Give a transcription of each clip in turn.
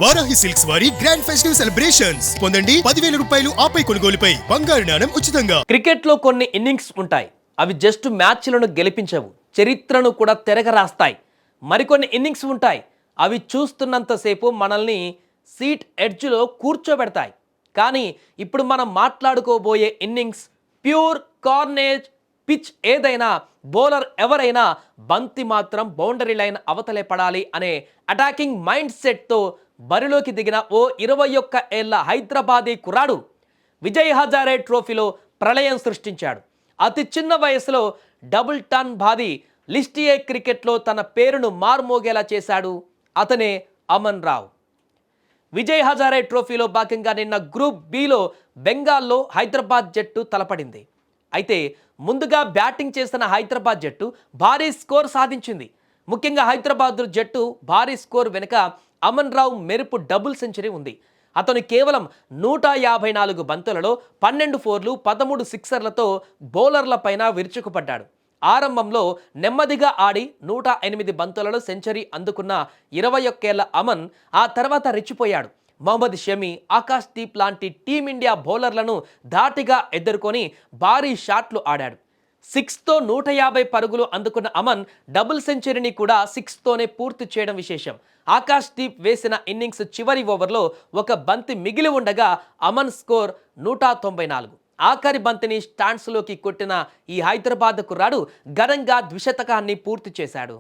Varahi silks వారి grand festive celebrations పొందండి 10,000 రూపాయలు ఆపై కొనుగోలుపై బంగారు నాణెం ఉచితంగా. క్రికెట్ లో కొన్ని ఇన్నింగ్స్ ఉంటాయి, అవి జస్ట్ మ్యాచ్లను గెలిపించవు, చరిత్రను కూడా తిరగరాస్తాయి. మరికొన్ని ఇన్నింగ్స్ ఉంటాయి, అవి చూస్తున్నంతసేపు మనల్ని సీట్ ఎడ్జ్లో కూర్చోబెడతాయి. కానీ ఇప్పుడు మనం మాట్లాడుకోబోయే ఇన్నింగ్స్ ప్యూర్ కార్నేజ్. పిచ్ ఏదైనా, బౌలర్ ఎవరైనా, బంతి మాత్రం బౌండరీ లైన్ అవతలే పడాలి అనే అటాకింగ్ మైండ్ సెట్తో బరిలోకి దిగిన ఓ 21 ఏళ్ల హైదరాబాదీ కుర్రాడు విజయ్ హజారే ట్రోఫీలో ప్రళయం సృష్టించాడు. అతి చిన్న వయసులో డబుల్ టన్ బాది లిస్ట్ ఏ క్రికెట్లో తన పేరును మార్మోగేలా చేశాడు. అతనే అమన్ రావ్. విజయ్ హజారే ట్రోఫీలో భాగంగా నిన్న గ్రూప్ బిలో బెంగాల్లో హైదరాబాద్ జట్టు తలపడింది. అయితే ముందుగా బ్యాటింగ్ చేసిన హైదరాబాద్ జట్టు భారీ స్కోర్ సాధించింది. ముఖ్యంగా హైదరాబాద్ జట్టు భారీ స్కోర్ వెనుక అమన్ రావ్ మెరుపు డబుల్ సెంచరీ ఉంది. అతను కేవలం 154 బంతులలో 12 ఫోర్లు 13 సిక్సర్లతో బౌలర్ల పైన విరుచుకుపడ్డాడు. ఆరంభంలో నెమ్మదిగా ఆడి 108 బంతులలో సెంచరీ అందుకున్న 21 ఏళ్ల అమన్ ఆ తర్వాత రెచ్చిపోయాడు. మహమ్మద్ షమి, ఆకాష్ దీప్ లాంటి టీమిండియా బౌలర్లను ధాటిగా ఎదుర్కొని భారీ షాట్లు ఆడాడు. 6తో 150 పరుగులు అందుకున్న అమన్ డబుల్ సెంచరీని కూడా 6తోనే పూర్తి చేయడం విశేషం. ఆకాష్ దీప్ వేసిన ఇన్నింగ్స్ చివరి ఓవర్లో ఒక బంతి మిగిలి ఉండగా అమన్ స్కోర్ 194. ఆఖరి బంతిని స్టాండ్స్లోకి కొట్టిన ఈ హైదరాబాద్ కుర్రాడు ఘనంగా ద్విశతకాన్ని పూర్తి చేశాడు.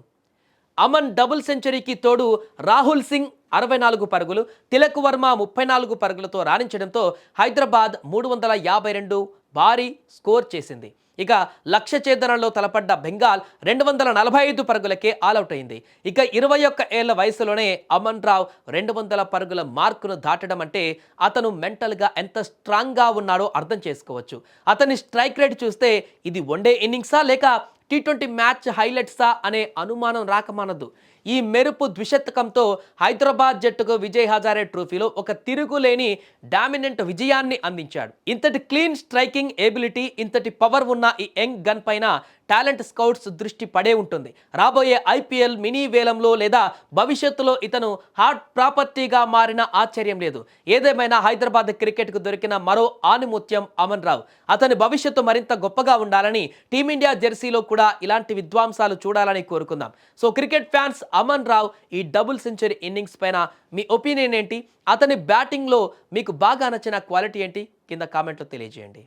అమన్ డబుల్ సెంచరీకి తోడు రాహుల్ సింగ్ 64 పరుగులు, తిలక్ వర్మ 34 పరుగులతో రాణించడంతో హైదరాబాద్ 352 భారీ స్కోర్ చేసింది. ఇక లక్ష్య ఛేదనలో తలపడ్డ బెంగాల్ 245 పరుగులకే ఆలౌట్ అయింది. ఇక 21 ఏళ్ల వయసులోనే అమన్ రావ్ 200 పరుగుల మార్కును దాటడం అంటే అతను మెంటల్గా ఎంత స్ట్రాంగ్గా ఉన్నాడో అర్థం చేసుకోవచ్చు. అతని స్ట్రైక్ రేట్ చూస్తే ఇది వన్డే ఇన్నింగ్సా లేక T20 మ్యాచ్ హైలైట్సా అనే అనుమానం రాకమానదు. ఈ మెరుపు ద్విశతకంతో హైదరాబాద్ జట్టుకు విజయ్ హజారే ట్రోఫీలో ఒక తిరుగులేని డామినెంట్ విజయాన్ని అందించాడు. ఇంతటి క్లీన్ స్ట్రైకింగ్ ఎబిలిటీ, ఇంతటి పవర్ ఉన్న ఈ యంగ్ గన్ పైన టాలెంట్ స్కౌట్స్ దృష్టి పడే ఉంటుంది. రాబోయే IPL మినీ వేలంలో లేదా భవిష్యత్తులో ఇతను హాట్ ప్రాపర్టీగా మారిన ఆశ్చర్యం లేదు. ఏదేమైనా హైదరాబాద్ క్రికెట్కు దొరికిన మరో ఆణిముత్యం అమన్ రావ్. అతని భవిష్యత్తు మరింత గొప్పగా ఉండాలని, టీమిండియా జెర్సీలో కూడా ఇలాంటి విద్వాంసాలు చూడాలని కోరుకుందాం. So cricket fans, Aman Rao ఈ డబుల్ సెంచరీ ఇన్నింగ్స్ పైన మీ ఒపీనియన్ ఏంటి? అతని బ్యాటింగ్లో మీకు బాగా నచ్చిన క్వాలిటీ ఏంటి? కింద కామెంట్లో తెలియజేయండి.